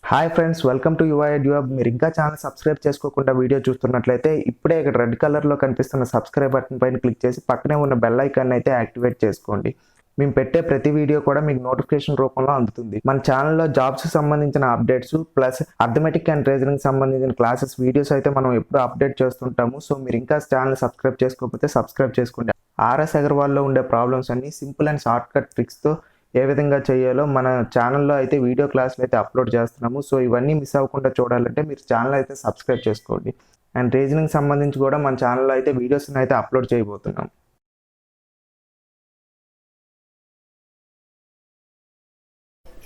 Hi friends, welcome to YouTube. మీరు ఇంకా channel subscribe చేసుకోకుండా వీడియో చూస్తున్నట్లయితే ఇప్పుడే ఇక్కడ రెడ్ కలర్లో కనిపిస్తున్న సబ్స్క్రైబ్ బటన్ పైన క్లిక్ చేసి పక్కనే ఉన్న బెల్ ఐకాన్ అయితే యాక్టివేట్ చేసుకోండి. మేము పెట్టే ప్రతి వీడియో కూడా మీకు నోటిఫికేషన్ రూపంలో అందుతుంది. మన ఛానల్లో జాబ్స్ సంబంధించిన updates plus arithmetic and reasoning సంబంధించిన క్లాసెస్ వీడియోస్ అయితే మనం ఎప్పుడు అప్డేట్ చేస్తుంటాము. సో మీరు ఇంకా ఛానల్ సబ్స్క్రైబ్ చేసుకోకపోతే సబ్స్క్రైబ్ చేసుకోండి. ఆర్ఎస్ అగర్వాల్లో ఉండే ప్రాబ్లమ్స్ అన్ని సింపుల్ అండ్ షార్ట్ కట్ ట్రిక్స్తో ఏ విధంగా చేయాలో మన ఛానల్లో అయితే వీడియో క్లాసులు అయితే అప్లోడ్ చేస్తున్నాము. సో ఇవన్నీ మిస్ అవ్వకుండా చూడాలంటే మీరు ఛానల్ అయితే సబ్స్క్రైబ్ చేసుకోండి. అండ్ రీజనింగ్ సంబంధించి కూడా మన ఛానల్లో అయితే వీడియోస్ని అయితే అప్లోడ్ చేయబోతున్నాం.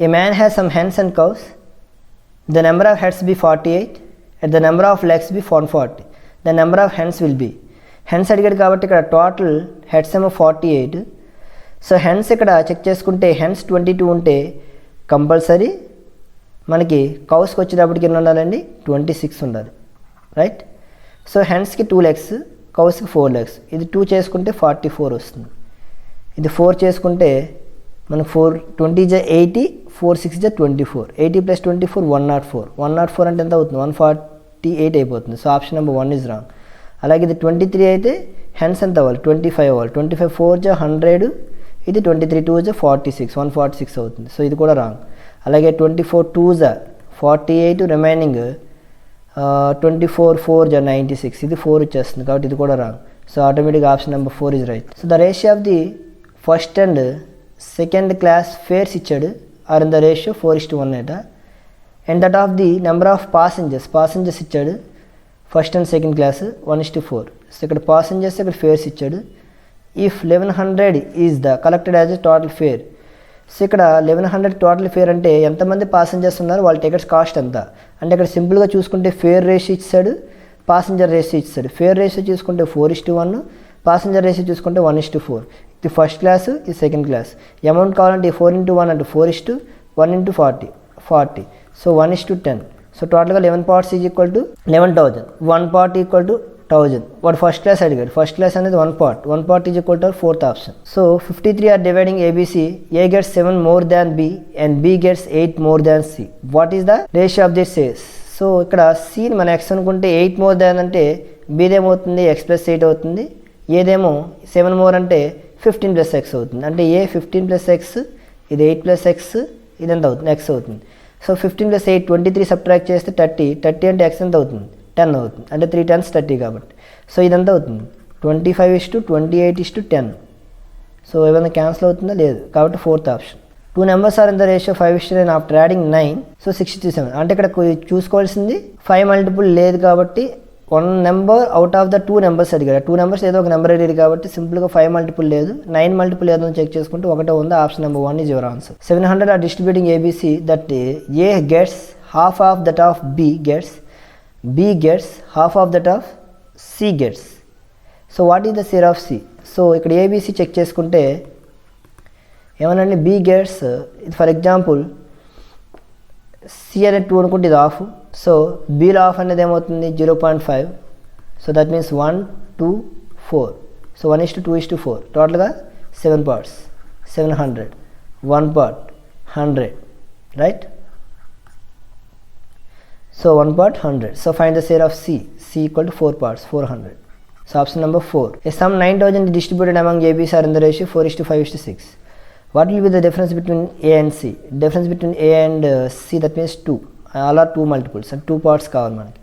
A man has some hens and cows. The number of heads be 48 and the number of legs be 140. The number of hens will be. Hens అడిగాడు కాబట్టి ఇక్కడ టోటల్ హెడ్స్ ఏమో 48. సో హెన్స్ ఇక్కడ చెక్ చేసుకుంటే hence 22 ఉంటే compulsory మనకి కౌస్కి వచ్చేటప్పటికి ఎన్ని ఉండాలండి 26 ఉండాలి, రైట్? సో హెన్స్కి 2 legs, కౌస్కి 4 legs. ఇది 2 చేసుకుంటే 44 వస్తుంది. ఇది 4 చేసుకుంటే మనకు 20 = 80, 4 6 = 24. 80 + 24 104. 104 అంటే ఎంత అవుతుంది? 148 అయిపోతుంది. So option number 1 is wrong. అలాగే ఇది 23 అయితే హెన్స్ ఎంత అవ్వాలి? 25 అవ్వాలి. 25 4 = 100. ఇది 23 2 = 46, 146 అవుతుంది. సో ఇది కూడా రాంగ్. అలాగే 24 2 = 48, రిమైనింగ్ 24 4 = 96. ఇది 4 వచ్చేస్తుంది కాబట్టి ఇది కూడా wrong. So automatic option number 4 is right. So the ratio of the first and second class fares ఇచ్చాడు ఆర్ ఇన్ ద రేషియో 4:1 అట. And that of the number of passengers ఇచ్చాడు first and second class 1:4. So ఇక్కడ passengers, ఇక్కడ fares ఇచ్చాడు. If 1100 is the collected as a total fare. So ఇక్కడ 1100 total fair అంటే ఎంతమంది passengers ఉన్నారు, వాళ్ళ టికెట్స్ కాస్ట్ ఎంత అంటే ఇక్కడ సింపుల్గా చూసుకుంటే ఫేర్ రేషియో ఇచ్చాడు, పాసెంజర్ రేషియో ఇచ్చాడు. ఫేర్ రేషియో చూసుకుంటే 4:1, పాసెంజర్ రేషియో చూసుకుంటే 1:4. ఇది ఫస్ట్ క్లాస్, ఇది సెకండ్ క్లాస్. అమౌంట్ కావాలంటే 4:1 అంటే 4:1 × 40. సో 1:10. సో టోటల్గా 11 parts is equal to 11,000. 1 part equal to 1000. వాడు ఫస్ట్ క్లాస్ అడిగాడు. ఫస్ట్ క్లాస్ అనేది 1 part. 1 part is equal to 4th option. So 53 are dividing ABC. A gets 7 more than B and B gets 8 more than C. What is the ratio of this సేస్? So ఇక్కడ సిని మన X అనుకుంటే 8 more than అంటే బీదేమవుతుంది x + 8 అవుతుంది. ఏదేమో 7 more అంటే 15 + x అవుతుంది. అంటే ఏ 15 + x, ఇది 8 + x, ఇది ఎంత అవుతుంది? x అవుతుంది. సో 15 + 8 23 సబ్ట్రాక్ట్ చేస్తే 30 అంటే x ఎంత అవుతుంది? 10 అవుతుంది. అంటే 3 10s 30 కాబట్టి. సో ఇదంతా అవుతుంది 25:28:10. సో ఏమైనా క్యాన్సిల్ అవుతుందా? లేదు. కాబట్టి 4th option. 2 numbers are in the ratio 5:9 after adding 9. So 67. అంటే ఇక్కడ చూసుకోవాల్సింది 5 multiple లేదు కాబట్టి 1 number out of the 2 numbers అడిగాడు. 2 numbers ఏదో ఒక నెంబర్ అడిగాడు కాబట్టి సింపుల్గా 5 multiple లేదు, 9 multiple ఏదో చెక్ చేసుకుంటే ఒకటే ఉంది. Option number 1 is your answer. 700 are distributing ABC that A gets half of that of b gets half of that of c gets. So what is the share of C? So ఇక్కడ ABC check చేసుకుంటే ఏమనండి, B gets for example C అనేది 2 అనుకుంటే ఇది half. So బీలో half అనేది ఏమవుతుంది? 0.5. So that means 1 2 4. So 1:2:4. టోటల్గా 7 parts. 700. 1 part 100, right? So 1 part 100. So find the share of C. C equal to 4 parts 400. So option number 4. A sum 9,000 distributed among ABs are in the ratio 4:5:6. What will be the difference between A and C? Difference between A and C, that means 2. All are 2 multiples and 2 parts కావాలి మనకి.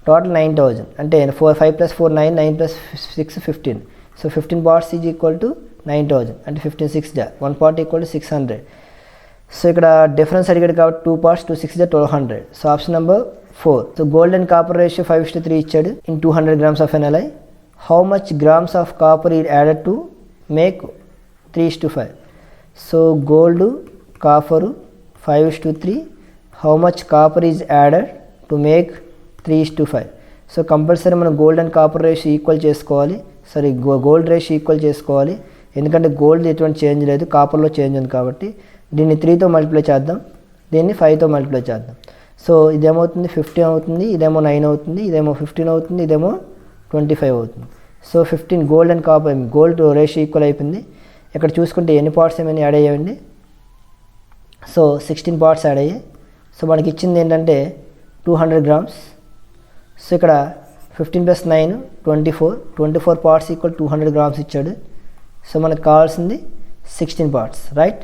Total 9,000 అంటే 5 + 4 9, 9 + 6 15. So 15 parts is equal to 9,000 అంటే 15 6 1 part equal to 600. So ఇక్కడ difference అడిగాడు కాబట్టి 2 parts 2 6 1200. So option number 4. So gold and copper ratio 5:3 ఇచ్చాడు in 200 grams of an alloy. How much grams of copper is added to make 3:5? So gold copper 5:3. How much copper is added to make 3:5? So compulsory మనం gold and copper ratio equal చేసుకోవాలి. Gold ratio equal చేసుకోవాలి, ఎందుకంటే gold ఎటువంటి change లేదు, కాపర్లో change ఉంది కాబట్టి. దీన్ని 3తో multiply చేద్దాం, దీన్ని 5తో మల్టిప్లై చేద్దాం. సో ఇదేమవుతుంది 15 అవుతుంది, ఇదేమో 9 అవుతుంది, ఇదేమో 15 అవుతుంది, ఇదేమో 25 అవుతుంది. So 15 gold and copper gold ratio equal అయిపోయింది. ఇక్కడ చూసుకుంటే ఎన్ని పార్ట్స్ ఏమైనా యాడ్ అయ్యాయండి? సో 16 parts యాడ్ అయ్యాయి. సో మనకి ఇచ్చింది ఏంటంటే 200 grams. సో ఇక్కడ 15 + 9 24 parts ఈక్వల్ 200 grams ఇచ్చాడు. సో మనకు కావాల్సింది 16 parts, రైట్.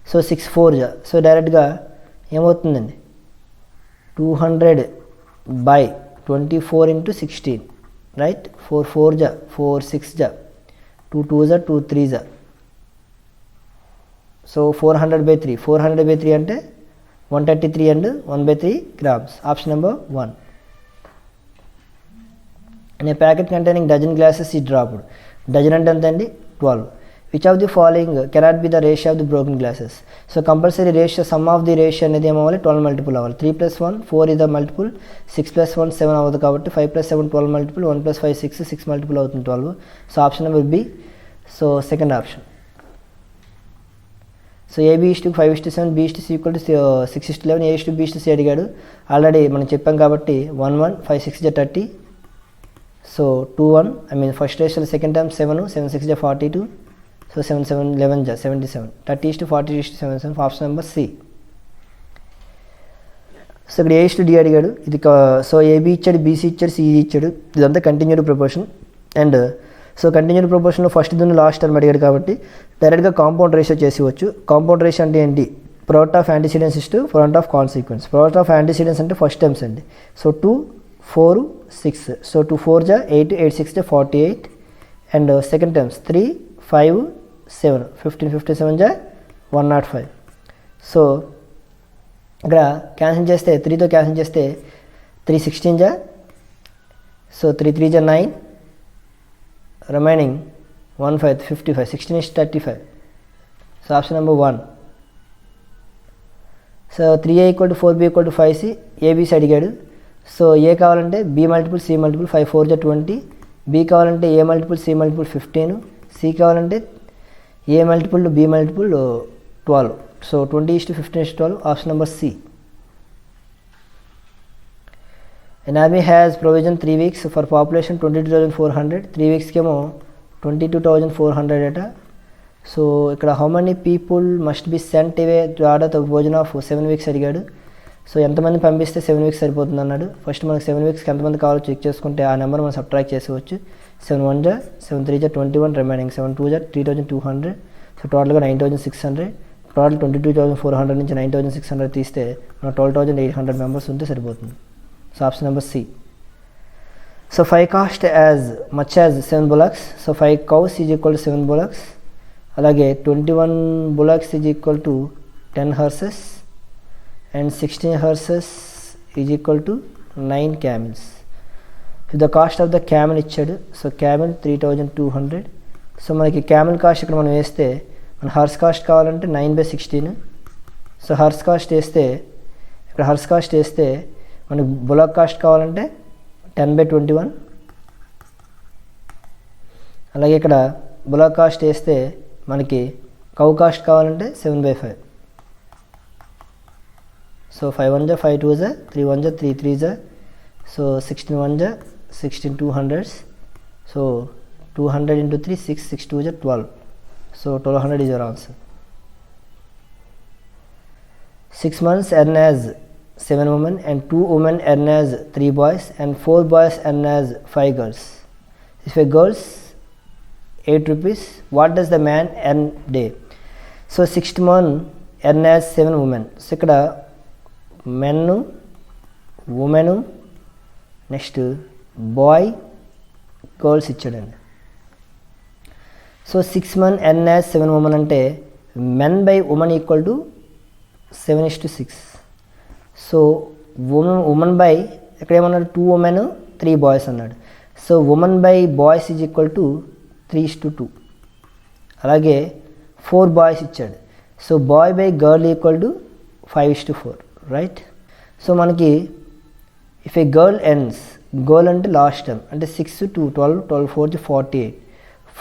సో 6 4 జా, సో డైరెక్ట్గా ఏమవుతుందండి 200/24 × 16, రైట్. 4 4 జా, 4 6 జా, 2 2 జా, 2 3 జా. సో 400/3 అంటే 133 and 1/3 grams. Option number 1. In a packet containing dozen glasses is dropped. Dozen అంటే ఎంత అండి 12. Which of the following cannot be the ratio of the broken glasses? So compulsory ratio, sum of the ratio అనేది ఏమవ్వాలి 12 multiple అవ్వాలి. 3 + 1 4 is the multiple, 6 + 1 7 అవ్వదు కాబట్టి 5 + 7 12 multiple, 1 + 5 6 multiple అవుతుంది 12. So option number B. So second option. So AB = 5:7, B/C = 6:11, A/B/C అడిగాడు. Already మనం చెప్పాం కాబట్టి 1 1 5 6 జా 30. So 2 1 first ratio second time 7 7 6 జా 42. సో 7 7 11 జా 77. 30:40:77. Option number C. సో ఇక్కడ A/D అడిగాడు. ఇది సో AB ఇచ్చాడు, BC ఇచ్చాడు, CE ఇచ్చాడు. ఇదంతా continued proportion. And so continued ప్రపోర్షన్లో ఫస్ట్ దీన్ని లాస్ట్ టర్మ్ అడిగాడు కాబట్టి డైరెక్ట్గా కాంపౌండ్ రేషియో చేసేవచ్చు. కాంపౌండ్ రేషియో అంటే ఏంటి? Product of antecedents is to product of consequents. Product of antecedents అంటే ఫస్ట్ టర్మ్స్ అండి. సో 2 4 6. సో 2 4 జా 8 8 6 జా 48. అండ్ సెకండ్ టర్మ్స్ 3 5 7 15 57 జా 105. సో ఇక్కడ క్యాన్సిల్ చేస్తే 3తో క్యాన్సిల్ చేస్తే 3 16 జా, సో 3 3 జా 9, remaining 1 5 55. 16:35. So option number 1. So 3A = 4B = 5C. ABC అడిగాడు. సో ఏ కావాలంటే B × C × 5 4 జా 20. B కావాలంటే A × C × 15. C కావాలంటే A × B × 12. So 20:15:12. Option number C. An army has provision 3 weeks for population 22,400. 3 weeks కేమో 22,400 అట. So ఇక్కడ how many people must be sent away to order the భోజన్ of 7 weeks అడిగాడు. So ఎంతమంది పంపిస్తే 7 weeks సరిపోతుంది అన్నాడు. ఫస్ట్ మనకు 7 weeksకి ఎంతమంది కావాలో చెక్ చేసుకుంటే ఆ నెంబర్ మనం సబ్ట్రాక్ట్ చేసేవచ్చు. 7 1 జా 7 3 జా 21, రిమైనింగ్ 7 2 జా 3,200. సో టోటల్గా 9,600. టోటల్ 22,400 నుంచి 9,600 తీస్తే మన 12,800 మెంబర్స్ ఉంటే సరిపోతుంది. So option number C. So 5 cost as much as 7 bullocks. So 5 cows is equal to 7 bullocks. అలాగే 21 bullocks is equal to 10 horses and 16 horses is equal to 9 camels. So the cost of the camel ఇచ్చాడు. So camel 3,200. So మనకి camel cost ఇక్కడ మనం వేస్తే మన horse cost కావాలంటే 9/16. So horse cost వేస్తే ఇక్కడ హార్స్ కాస్ట్ వేస్తే మనకి బులాక్ కాస్ట్ కావాలంటే 10/21. అలాగే ఇక్కడ బులాక్ కాస్ట్ వేస్తే మనకి కౌ కాస్ట్ కావాలంటే 7/5. సో 5 1 జా 5 2 జా 3 1 జా 3 3 జా. సో 16 1 జా 16 200s. సో 200 × 3 6 6 2 జా 12. So 1200 is your answer. 6 months earn as 7 women and 2 women earn as 3 boys and 4 boys earn as 5 girls. If a girls 8 rupees, what does the man earn day? So 6 month earn as 7 women. So ఇక్కడ men, women, next boy girls ఇచ్చాడండి. So 6 men earn as 7 women అంటే men by woman equal to 7:6. So women by ఇక్కడ ఏమన్నాడు 2 women 3 boys అన్నాడు. So women by boys is equal to 3:2. అలాగే 4 boys ఇచ్చాడు. So boy by girl equal to 5:4, right. So మనకి if a girl earns, girl అంటే last term అంటే 6 2 12 12 4 48.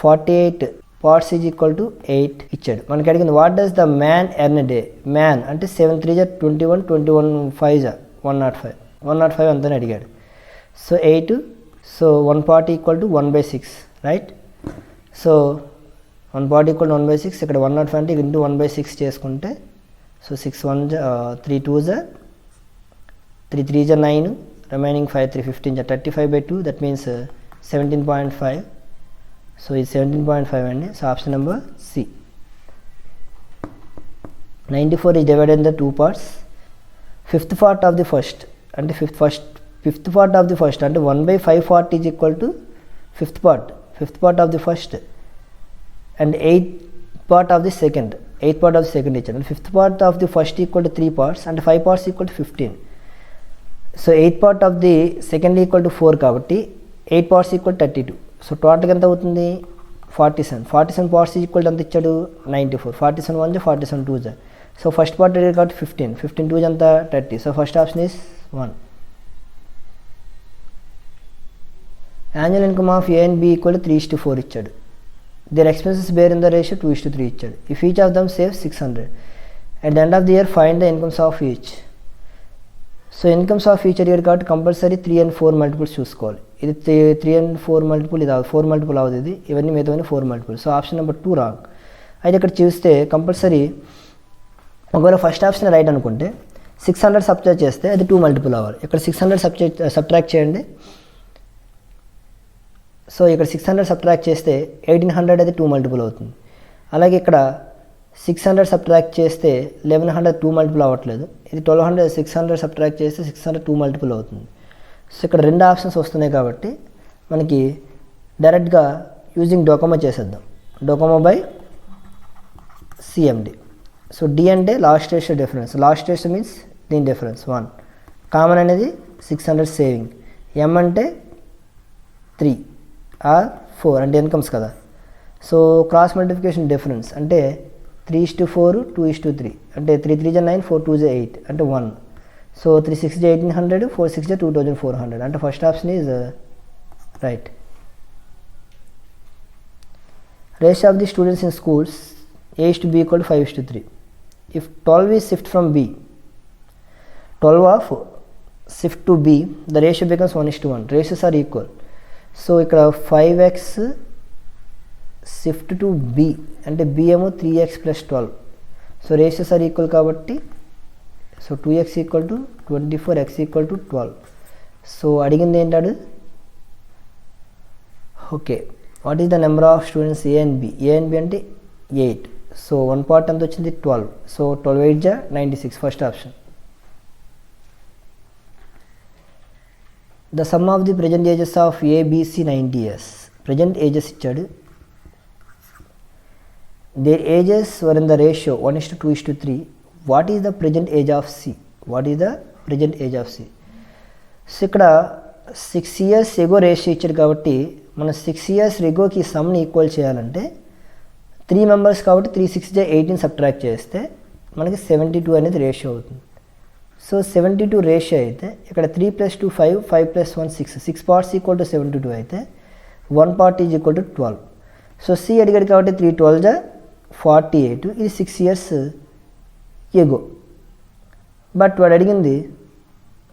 48 parts is equal to 8 ఇచ్చాడు. మనకి అడిగింది what does the man earn day. Man అంటే 7 3 21 21 5 105 105 అంతని అడిగాడు. So 8. So 1 part equal to 1/6, right. So 1 part equal to 1/6. ఇక్కడ 105 అంటే ఇంటూ 1/6 చేసుకుంటే so 6 1 3 2 3 3 is 9, remaining 5 3 15 is 35 by 2, that means 17.5. So it's 17.5 and so option number C. 94 is divided in the two parts. Fifth part of the first and fifth part of the first and 1 by 540 is equal to fifth part of the first and eighth part of the second each, and fifth part of the first equal to 3 parts and 5 parts equal to 15. So eighth part of the second equal to 4 కాబట్టి 8 parts equal to 32. So total ఎంత అవుతుంది 47 parts equal ఎంత ఇచ్చాడు 94. 47 1 47 2. So first part కాబట్టి 15 2 ఎంత 30. So first option is 1. Annual income of A and B equal 3:4 ఇచ్చాడు. Their expenses bear in the ratio 2:3 ఇచ్చాడు. If each of them save 600 at the end of the year find the incomes of each. So incomes of each అడిగాడు కాబట్టి compulsory 3 and 4 multiples చూసుకోవాలి. ఇది 3 and 4 multiple, ఇది 4 multiple అవుతుంది, ఇది ఇవన్నీ మిగతావన్నీ 4 multiple. So option number 2 wrong. అయితే ఇక్కడ చూస్తే కంపల్సరీ ఒకవేళ ఫస్ట్ ఆప్షన్ రైట్ అనుకుంటే 600 సబ్ట్రాక్ట్ చేస్తే అది 2 మల్టిపుల్ అవ్వాలి. ఇక్కడ 600 సబ్ట్రాక్ట్ చేయండి. సో ఇక్కడ 600 సబ్ట్రాక్ట్ చేస్తే 1800 అది 2 మల్టిపుల్ అవుతుంది. అలాగే ఇక్కడ 600 సబ్ట్రాక్ట్ చేస్తే 1100 2 మల్టిపుల్ అవ్వట్లేదు. ఇది 1200 600 సబ్ట్రాక్ట్ చేస్తే 600 2 మల్టిపుల్ అవుతుంది. సో ఇక్కడ 2 ఆప్షన్స్ వస్తున్నాయి కాబట్టి మనకి డైరెక్ట్గా యూజింగ్ డోకోమో చేసేద్దాం. డోకోమో బై సిఎండి. సో డి అంటే last ratio difference. Last ratio means దీని డిఫరెన్స్ 1. కామన్ అనేది 600 సేవింగ్. ఎం అంటే 3 ఆర్ 4 అంటే ఇన్కమ్స్ కదా. సో క్రాస్ మల్టిప్లికేషన్ డిఫరెన్స్ అంటే 3:4 2:3 అంటే 3 3 9 4 2 8 అంటే 1. సో 3 6 1800 4 6 2400 అంటే first option is right. Ratio of the students in schools A is to B equal to 5:3. If 12 is shift from B, 12 of shift to B, the ratio becomes 1:1. Ratios are equal. So ఇక్కడ 5x shift to B అంటే B ఏమో 3x plus 12. So ratios are equal కాబట్టి so 2x equal to 24, x equal to 12. So అడిగింది ఏంటాడు okay what is the number of students A and B. A and B అంటే 8. So 1 part ఎంత వచ్చింది 12. So 12 8 జా 96 first option. The sum of the present ages of ABC 90 years. Present ages ఇచ్చాడు. Their ages were in the ratio 1:2:3. What is the present age of C. So ఇక్కడ 6 years ఎగో ratio ఇచ్చాడు కాబట్టి మనం 6 years ఎగోకి సమ్ని equal చేయాలంటే 3 members కాబట్టి 3 6 18 subtract చేస్తే మనకి 72 అనేది రేషియో అవుతుంది. సో 72 రేషియో అయితే ఇక్కడ 3 + 2 5 5 + 1 6 parts ఈక్వల్ టు 72 అయితే 1 part is equal to 12. So C అడిగాడు కాబట్టి 3 12 48. ఇది 6 years ఎగో. బట్ వాడు అడిగింది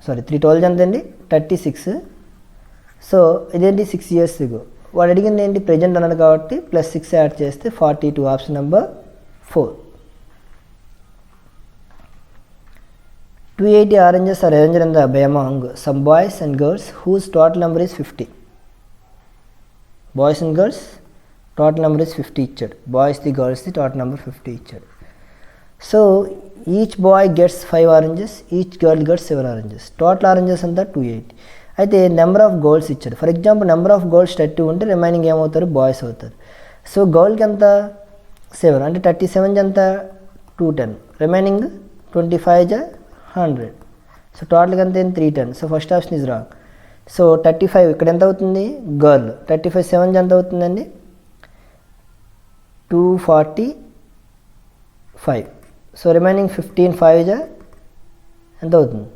3 12 ఎంతండి 36. సో ఇదేంటి 6 years ఎగో. వాడు అడిగింది ఏంటి ప్రజెంట్ అన్నాడు కాబట్టి +6 యాడ్ చేస్తే 42. Option number 4. 280 oranges are arranged in the among some boys and girls whose total number is 50. Boys and girls total number is 50 ఇచ్చాడు. Boys the girls the total number 50 ఇచ్చాడు. So each boy gets 5 oranges, each girl gets 7 oranges. Total oranges అంతా 280. అయితే number of girls ఇచ్చాడు. For example number of girls 30 ఉంటే remaining ఏమవుతారు boys అవుతారు. So గర్ల్కి ఎంత 7 అంటే 37 ఎంత 210. రిమైనింగ్ 25 100. సో టోటల్గా ఎంత 310. So first option is wrong. So 35 ఇక్కడ ఎంత అవుతుంది గర్ల్. 35 7 ఎంత అవుతుందండి 245. సో రిమైనింగ్ 15 5 ఎంత అవుతుంది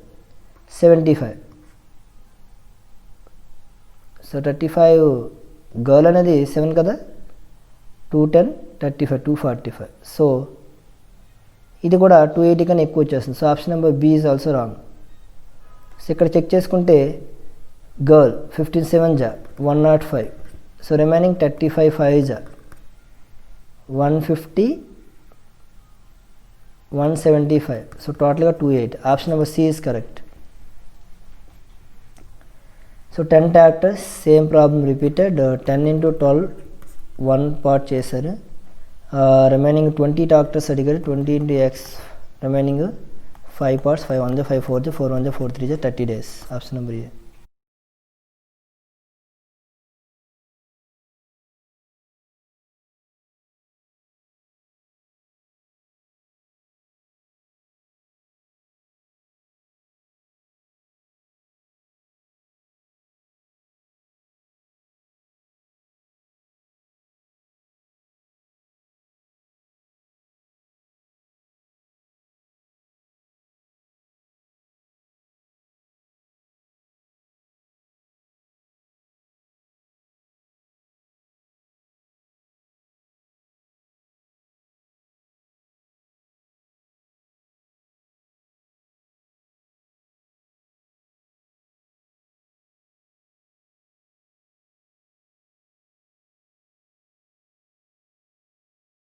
75. సో 35 గర్ల్ అనేది 7 కదా 210 35 245. సో ఇది కూడా 280 కన్నా ఎక్కువ వచ్చేస్తుంది. So option number B is also wrong. So ఇక్కడ చెక్ చేసుకుంటే గర్ల్ 15 7 105. So remaining 35 5 150 175. సో టోటల్గా 280. Option number C is correct. So 10 tractors same problem repeated. 10 into 12 1 part చేశారు. రిమైనింగ్ 20 ట్రాక్టర్స్ అడిగారు. 20 into x remaining 5 parts. 5 1 5 4 4 1 4 3 30 days. Option number ఏ.